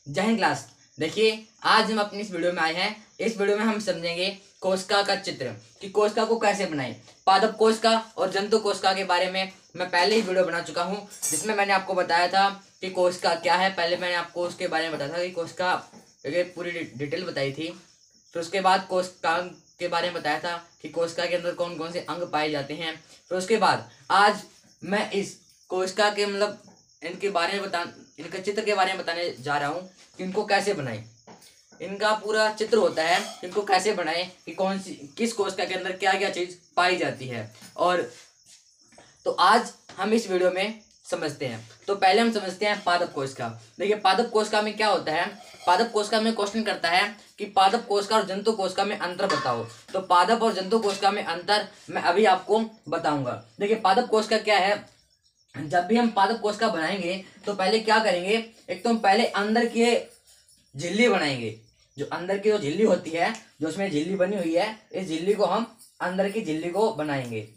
जय हिंद क्लास। देखिए, आज हम अपनी इस वीडियो में आए हैं। इस वीडियो में हम समझेंगे कोशिका का चित्र कि कोशिका को कैसे बनाएं। पादप कोशिका और जंतु कोशिका के बारे में मैं पहले ही वीडियो बना चुका हूं, जिसमें मैंने आपको बताया था कि कोशिका क्या है। पहले मैंने आपको उसके बारे में बताया था कि कोशिका पूरी डिटेल बताई थी। फिर उसके बाद कोशिका के बारे में बताया था कि कोशिका के अंदर कौन कौन से अंग पाए जाते हैं। फिर उसके बाद आज मैं इस कोशिका के इनके बारे में इनके चित्र के बारे में बताने जा रहा हूँ कि इनको कैसे बनाएं। इनका पूरा चित्र होता है, इनको कैसे बनाएं कि कौन सी किस कोशिका के अंदर क्या क्या चीज पाई जाती है। और तो आज हम इस वीडियो में समझते हैं। तो पहले हम समझते हैं पादप कोशिका। देखिए, पादप कोशिका में क्या होता है। पादप कोशिका में क्वेश्चन करता है कि पादप कोशिका और जंतु कोशिका में अंतर बताओ। तो पादप और जंतु कोशिका में अंतर मैं अभी आपको बताऊंगा। देखिए, पादप कोशिका क्या है। जब भी हम पादप कोशिका बनाएंगे तो पहले क्या करेंगे, एक तो हम पहले अंदर की झिल्ली बनाएंगे। जो अंदर की जो झिल्ली होती है, जो उसमें झिल्ली बनी हुई है, इस झिल्ली को हम अंदर की झिल्ली को बनाएंगे।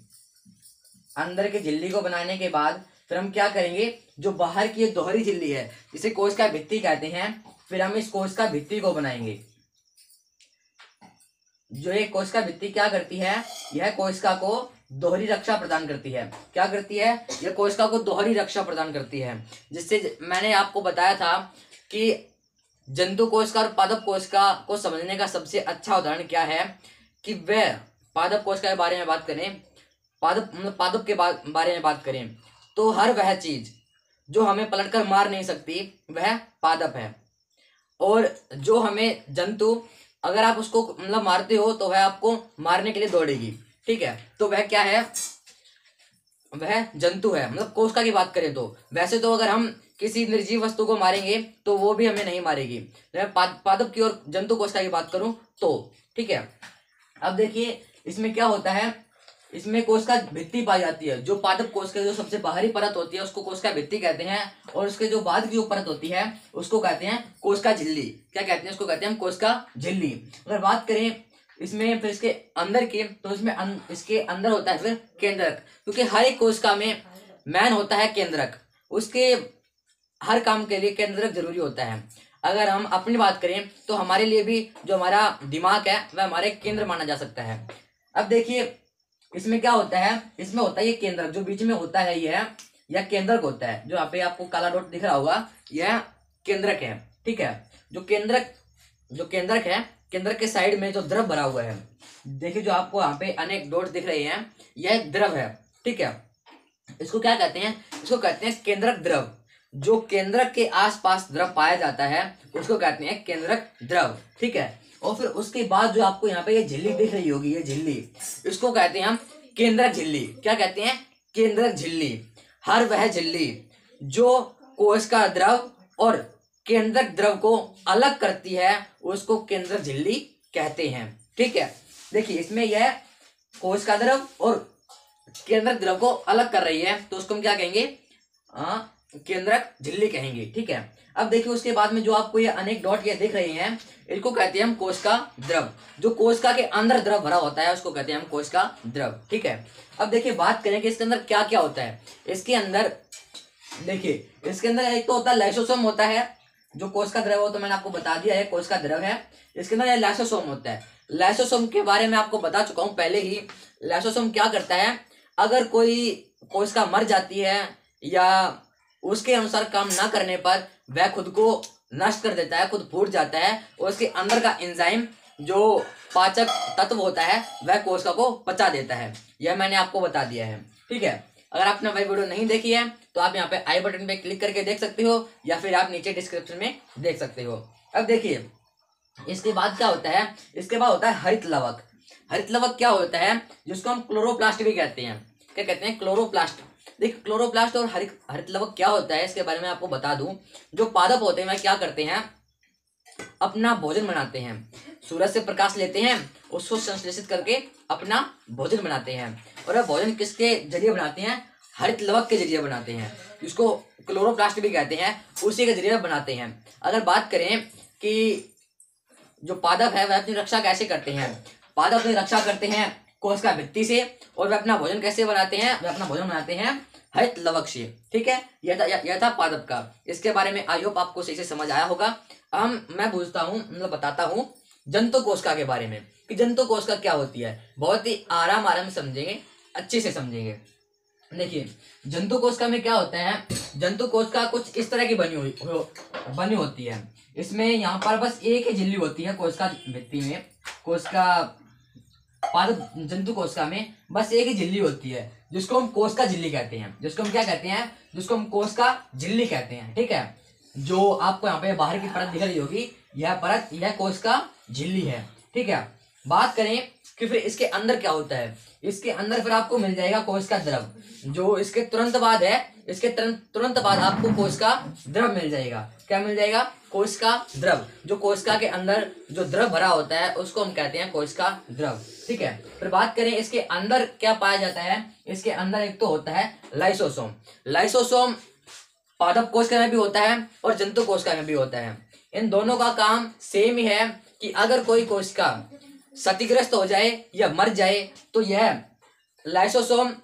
अंदर की झिल्ली को बनाने के बाद फिर हम क्या करेंगे, जो बाहर की दोहरी झिल्ली है जिसे कोशिका भित्ति कहते हैं, फिर हम इस कोशिका भित्ति को बनाएंगे। जो ये कोशिका भित्ति क्या करती है, यह कोशिका को दोहरी रक्षा प्रदान करती है। क्या करती है, यह कोशिका को दोहरी रक्षा प्रदान करती है। जिससे मैंने आपको बताया था कि जंतु कोशिका और पादप कोशिका को समझने का सबसे अच्छा उदाहरण क्या है कि वह पादप कोशिका के बारे में बात करें, पादप के बारे में बात करें तो हर वह चीज जो हमें पलटकर मार नहीं सकती वह पादप है। और जो हमें जंतु, अगर आप उसको मारते हो तो वह आपको मारने के लिए दौड़ेगी। ठीक है, तो वह क्या है, वह जंतु है। कोशिका की बात करें तो वैसे तो अगर हम किसी निर्जीव वस्तु को मारेंगे तो वो भी हमें नहीं मारेगी। मैं पादप की और जंतु कोशिका की बात करूं तो ठीक है। अब देखिए, इसमें क्या होता है, इसमें कोशिका भित्ति पाई जाती है। जो पादप कोशिका जो सबसे बाहरी परत होती है उसको कोशिका भित्ति कहते हैं, और उसके जो बाद की जो परत होती है उसको कहते हैं कोशिका झिल्ली। क्या कहते हैं, उसको कहते हैं कोशिका झिल्ली। अगर बात करें इसमें फिर इसके अंदर की, तो इसमें इसके अंदर होता है फिर केंद्रक। क्योंकि हर एक कोशिका में मैन होता है केंद्रक, उसके हर काम के लिए केंद्रक जरूरी होता है। अगर हम अपनी बात करें तो हमारे लिए भी जो हमारा दिमाग है वह हमारे केंद्र माना जा सकता है। अब देखिए, इसमें क्या होता है, इसमें होता है ये केंद्रक, जो बीच में होता है यह केंद्रक होता है। जो यहाँ पे आपको काला डॉट दिख रहा होगा यह केंद्रक है। ठीक है, जो केंद्रक है, केंद्रक के साइड में जो द्रव भरा हुआ है, देखिए जो आपको यहाँ पे अनेक डॉट दिख रहे हैं, यह एक द्रव है। ठीक है, इसको क्या कहते हैं, इसको कहते हैं केंद्रक द्रव। जो केंद्रक के आसपास द्रव पाया जाता है उसको कहते हैं केंद्रक द्रव। ठीक है, और फिर उसके बाद जो आपको यहाँ पे ये झिल्ली दिख रही होगी, ये झिल्ली, इसको कहते हैं हम केंद्रक झिल्ली। क्या कहते हैं, केंद्रक झिल्ली। हर वह झिल्ली जो कोशिका द्रव और केंद्रक द्रव को अलग करती है उसको केंद्रक झिल्ली कहते हैं। ठीक है, देखिए इसमें यह कोशिका द्रव और केंद्रक द्रव को अलग कर रही है तो उसको हम क्या कहेंगे, केंद्रक झिल्ली कहेंगे। ठीक है, अब देखिए उसके बाद में जो आपको ये अनेक डॉट ये दिख रहे हैं इनको कहते हैं हम कोशिका द्रव। जो कोशिका के अंदर द्रव भरा होता है उसको कहते हैं हम कोशिका द्रव। ठीक है, अब देखिए बात करें कि इसके अंदर क्या क्या होता है। इसके अंदर देखिए, इसके अंदर एक तो होता है लाइसोसोम होता है। जो कोशिका द्रव हो तो मैंने आपको बता दिया है कोशिका द्रव है। इसके अंदर यह लाइसोसोम होता है। लाइसोसोम के बारे में आपको बता चुका हूं पहले ही। लाइसोसोम क्या करता है, अगर कोई कोशिका मर जाती है या उसके अनुसार काम ना करने पर वह खुद को नष्ट कर देता है, खुद फूट जाता है, और उसके अंदर का एंजाइम जो पाचक तत्व होता है वह कोशिका को पचा देता है। यह मैंने आपको बता दिया है। ठीक है, अगर आपने वही वीडियो नहीं देखी है तो आप यहाँ पे आई बटन पे क्लिक करके देख सकते हो या फिर आप नीचे डिस्क्रिप्शन में देख सकते हो। अब देखिए इसके बाद क्या होता है, इसके बाद होता है हरित लवक। हरित लवक क्या होता है, जिसको हम क्लोरोप्लास्ट भी कहते हैं। क्या कहते हैं, क्लोरोप्लास्ट। देखिए क्लोरोप्लास्ट और हरित लवक क्या होता है इसके बारे में आपको बता दूं। जो पादप होते हैं वह क्या करते हैं, अपना भोजन बनाते हैं। सूरज से प्रकाश लेते हैं, उसको संश्लेषित करके अपना भोजन बनाते हैं। और वह भोजन किसके जरिए बनाते हैं, हरित लवक के जरिए बनाते हैं, जिसको क्लोरोप्लास्ट भी कहते हैं, उसी के जरिए बनाते हैं। अगर बात करें कि जो पादप है वह अपनी रक्षा कैसे करते हैं, पादप अपनी रक्षा करते हैं कोशिका भित्ति से, और वह अपना भोजन कैसे बनाते हैं, वह अपना भोजन बनाते हैं हरित लवक्शीय। ठीक है, यह था पादप का। इसके बारे में आई होप आपको सही से समझ आया होगा। मैं पूछता हूँ, मतलब बताता हूँ जंतु कोशिका के बारे में कि जंतु कोशिका क्या होती है। बहुत ही आराम समझेंगे, अच्छे से समझेंगे। देखिए जंतु कोशिका में क्या होता है, जंतु कोशिका कुछ इस तरह की बनी होती है। इसमें यहाँ पर बस एक ही झिल्ली होती है कोशिका भित्ति में, कोशिका पादप जंतु कोशिका में बस एक ही झिल्ली होती है, जिसको हम कोशिका झिल्ली कहते हैं। जिसको हम क्या कहते हैं, जिसको हम कोशिका झिल्ली कहते हैं। ठीक है, जो आपको यहाँ पे बाहर की परत दिख रही होगी, यह परत यह कोशिका झिल्ली है। ठीक है, बात करें कि फिर इसके अंदर क्या होता है। इसके अंदर फिर आपको मिल जाएगा कोशिका द्रव, जो इसके तुरंत बाद है। इसके तुरंत बाद आपको कोशिका द्रव मिल जाएगा। क्या मिल जाएगा, कोशिका द्रव। जो कोशिका के अंदर जो द्रव भरा होता है उसको हम कहते हैं कोशिका द्रव। ठीक है, फिर बात करें इसके अंदर क्या पाया जाता है। इसके अंदर एक तो होता है लाइसोसोम। लाइसोसोम पादप कोशिका में भी होता है और जंतु कोशिका में भी होता है। इन दोनों का काम सेम ही है कि अगर कोई कोशिका क्षतिग्रस्त हो जाए या मर जाए तो यह लाइसोसोम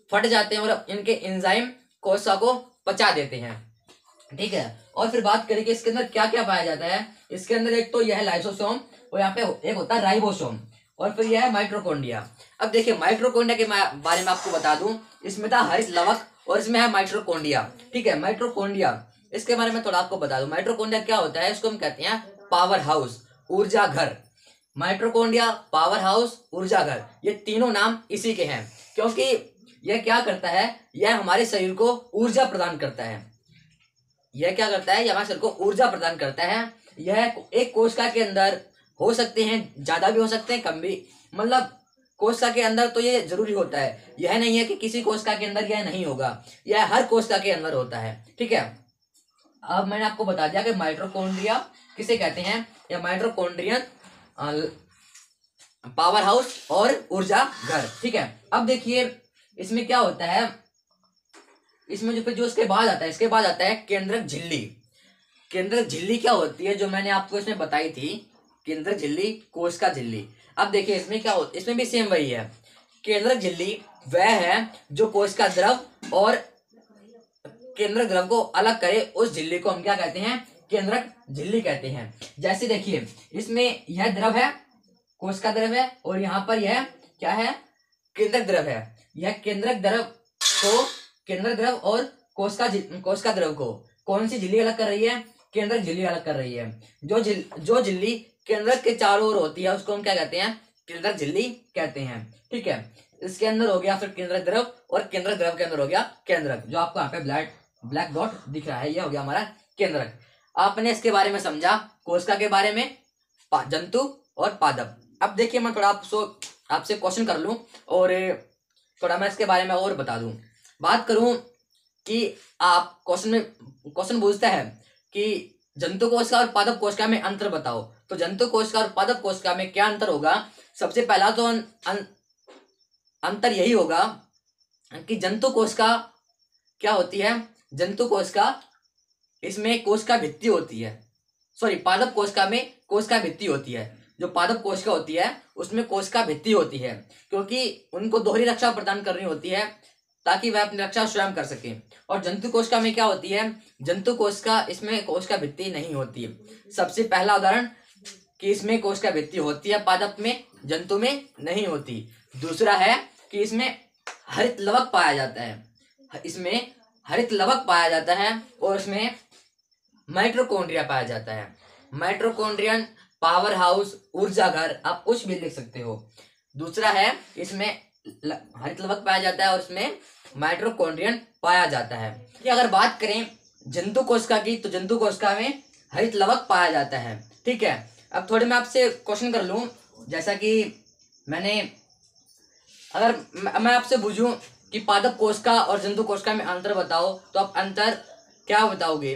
फट जाते हैं और इनके एंजाइम कोशिका को पचा देते हैं। ठीक है, और फिर बात करें कि इसके अंदर क्या क्या पाया जाता है। इसके अंदर एक तो यह है लाइसोसोम और यहाँ पे एक होता है राइबोसोम और फिर यह है माइटोकॉन्ड्रिया। अब देखिए माइटोकॉन्ड्रिया के बारे में आपको बता दूं, इसमें था हरित लवक और इसमें है माइटोकॉन्ड्रिया। ठीक है, माइटोकॉन्ड्रिया इसके बारे में थोड़ा आपको बता दूं। माइटोकॉन्ड्रिया क्या होता है, इसको हम कहते हैं पावर हाउस, ऊर्जा घर। माइटोकॉन्ड्रिया, पावर हाउस, ऊर्जा घर, ये तीनों नाम इसी के हैं, क्योंकि यह क्या करता है, यह हमारे शरीर को ऊर्जा प्रदान करता है। यह क्या करता है, यह हमारे शरीर को ऊर्जा प्रदान करता है। यह एक कोशिका के अंदर हो सकते हैं, ज्यादा भी हो सकते हैं, कम भी, मतलब कोशिका के अंदर तो ये जरूरी होता है। यह नहीं है कि किसी कोशिका के अंदर यह नहीं होगा, यह हर कोशिका के अंदर होता है। ठीक है, अब मैंने आपको बता दिया कि माइटोकॉन्ड्रिया किसे कहते हैं, या माइटोकॉन्ड्रियन पावर हाउस और ऊर्जा घर। ठीक है, अब देखिए इसमें क्या होता है, इसमें जो इसके बाद आता है, इसके बाद आता है केंद्रक झिल्ली। केंद्रक झिल्ली क्या होती है, जो मैंने आपको इसमें बताई थी, केंद्रक झिल्ली, कोशिका झिल्ली। अब देखिए इसमें क्या होता है, इसमें भी सेम वही है। केंद्रक झिल्ली वह है जो कोशिका द्रव और केंद्रक द्रव को अलग करे, उस झिल्ली को हम क्या कहते हैं, केंद्रक झिल्ली कहते हैं। जैसे देखिए इसमें यह द्रव है, कोशिका द्रव है, और यहाँ पर यह क्या है, केंद्रक द्रव है। यह केंद्रक द्रव और कोशिका द्रव को कौन सी झिल्ली अलग कर रही है, केंद्रक झिल्ली अलग कर रही है। जो झिल्ली केंद्रक के चारों ओर होती है उसको हम क्या कहते हैं, केंद्रक झिल्ली कहते हैं। ठीक है, इसके अंदर हो गया फिर केंद्रक द्रव और केंद्रक द्रव के अंदर हो गया केंद्रक, जो आपको यहाँ पे ब्लैक डॉट दिख रहा है, यह हो गया हमारा केंद्रक। आपने इसके बारे में समझा, कोशिका के बारे में, जंतु और पादप। अब देखिए मैं थोड़ा आपसे क्वेश्चन कर लूं और थोड़ा मैं इसके बारे में और बता दूं। बात करूं कि आप क्वेश्चन पूछता है कि जंतु कोशिका और पादप कोशिका में अंतर बताओ, तो जंतु कोशिका और पादप कोशिका में क्या अंतर होगा। सबसे पहला तो अंतर यही होगा कि जंतु कोशिका क्या होती है, जंतु कोशिका इसमें कोशिका भित्ति होती है, सॉरी पादप कोशिका में कोशिका भित्ति होती है। जो पादप कोशिका होती है उसमें कोशिका भित्ति होती है, क्योंकि उनको दोहरी रक्षा प्रदान करनी होती है ताकि वह अपनी रक्षा स्वयं कर सके। और जंतु कोशिका में क्या होती है, जंतु कोशिका इसमें कोशिका भित्ति नहीं होती। सबसे पहला उदाहरण कि इसमें कोशिका भित्ति होती है पादप में, जंतु में नहीं होती। दूसरा है कि इसमें हरित लवक पाया जाता है, इसमें हरित लवक पाया जाता है और इसमें माइटोकॉन्ड्रिया पाया जाता है। माइटोकॉन्ड्रियन पावर हाउस, ऊर्जा घर, आप कुछ भी लिख सकते हो। दूसरा है इसमें हरित लवक पाया जाता है और इसमें माइटोकॉन्ड्रियन पाया जाता है। अगर बात करें जंतु कोशिका की, तो जंतु कोशिका में हरित लवक पाया जाता है। ठीक है, अब थोड़े मैं आपसे क्वेश्चन कर लूं, जैसा कि अगर मैं आपसे पूछूं कि पादप कोशिका और जंतु कोशिका में अंतर बताओ, तो आप अंतर क्या बताओगे।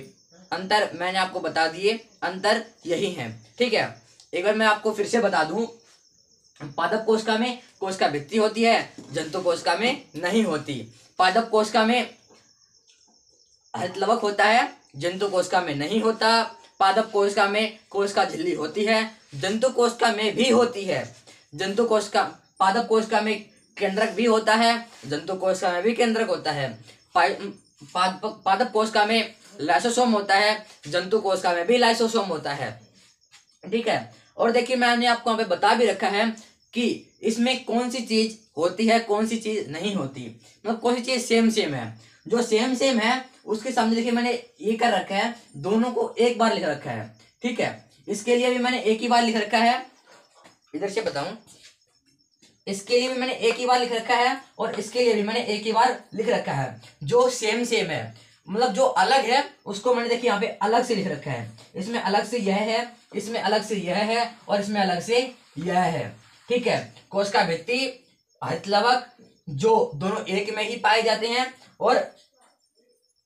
अंतर मैंने आपको बता दिए, अंतर यही है। ठीक है, एक बार मैं आपको फिर से बता दूं, पादप कोशिका में कोशिका भित्ति होती है, जंतु कोशिका में नहीं होती। पादप कोशिका में हरित लवक होता है, जंतु कोशिका में नहीं होता। पादप कोशिका में कोशिका झिल्ली होती है, जंतु कोशिका में भी होती है। जंतु कोशिका पादप कोशिका में केंद्रक भी होता है, जंतु कोशिका में भी केंद्रक होता है। पादप कोशिका में लाइसोसोम होता है, जंतु कोशिका में भी लाइसोसोम होता है। ठीक है, और देखिए मैंने आपको यहाँ पे बता भी रखा है कि इसमें कौन सी चीज होती है, कौन सी चीज नहीं होती, मतलब कौन सी चीज सेम सेम है। जो सेम सेम है उसके सामने देखिए मैंने ये कर रखा है, दोनों को एक बार लिख रखा है। ठीक है, इसके लिए भी मैंने एक ही बार लिख रखा है, इधर से बताऊं, इसके लिए भी मैंने एक ही बार लिख रखा है और इसके लिए भी मैंने एक ही बार लिख रखा है। जो सेम सेम है, मतलब जो अलग है उसको मैंने देखिए यहाँ पे अलग से लिख रखा है। इसमें अलग से यह है, इसमें अलग से यह है और इसमें अलग से यह है। ठीक है, कोशिका भित्ति, हरित लवक जो दोनों एक में ही पाए जाते हैं, और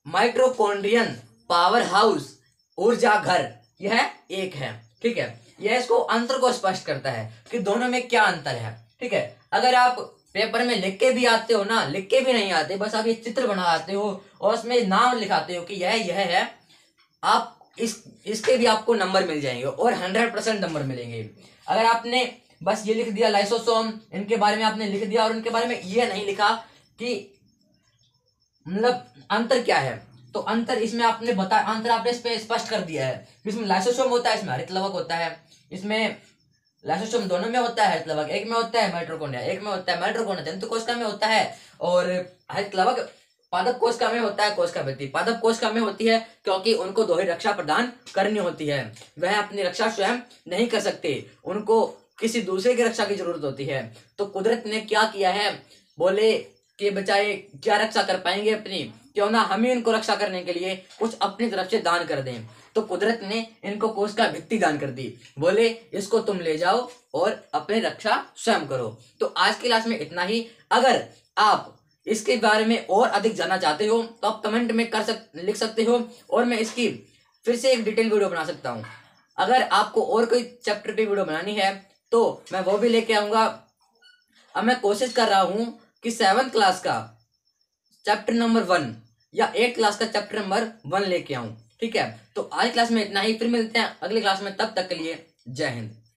माइटोकॉन्ड्रियन पावर हाउस, ऊर्जा घर, यह एक है। ठीक है, यह इसको अंतर को स्पष्ट करता है कि दोनों में क्या अंतर है। ठीक है, अगर आप पेपर में लिख के भी आते हो ना, लिख के भी नहीं आते, बस आप ये चित्र बनाते हो और उसमें नाम लिखाते हो कि यह है, आप इसके भी आपको नंबर मिल जाएंगे और 100% नंबर मिलेंगे। अगर आपने बस ये लिख दिया लाइसोसोम, इनके बारे में आपने लिख दिया और इनके बारे में ये नहीं लिखा कि मतलब अंतर क्या है, तो अंतर इसमें आपने बताया, अंतर आपने इस पे स्पष्ट कर दिया है। इसमें लाइसोसोम होता है, इसमें हरित लवक होता है। इसमें लाइसोसोम दोनों में होता है, हरित लवक एक में होता है, माइटोकॉन्ड्रिया एक में होता है। माइटोकॉन्ड्रिया जंतु कोशिका में होता है और हरित लवक पादप कोशिका में होता है। कोशिका भित्ति पादप कोशिका में होती है क्योंकि उनको दोहरी रक्षा प्रदान करनी होती है, वह अपनी रक्षा स्वयं नहीं कर सकते, उनको किसी दूसरे की रक्षा की जरूरत होती है। तो कुदरत ने क्या किया है, बोले कि बचाए क्या रक्षा कर पाएंगे अपनी, क्यों ना हम ही इनको रक्षा करने के लिए कुछ अपनी तरफ से दान कर दें। तो कुदरत ने इनको कोशिका भित्ति दान कर दी, बोले इसको तुम ले जाओ और अपनी रक्षा स्वयं करो। तो आज की क्लास में इतना ही। अगर आप इसके बारे में और अधिक जानना चाहते हो तो आप कमेंट में लिख सकते हो और मैं इसकी फिर से एक डिटेल वीडियो बना सकता हूँ। अगर आपको और कोई चैप्टर पे वीडियो बनानी है तो मैं वो भी लेके आऊंगा। अब मैं कोशिश कर रहा हूँ कि 7th क्लास का चैप्टर नंबर 1 या 8th क्लास का चैप्टर नंबर 1 लेके आऊं। ठीक है, तो आज क्लास में इतना ही, फिर मिलते हैं अगली क्लास में, तब तक के लिए जय हिंद।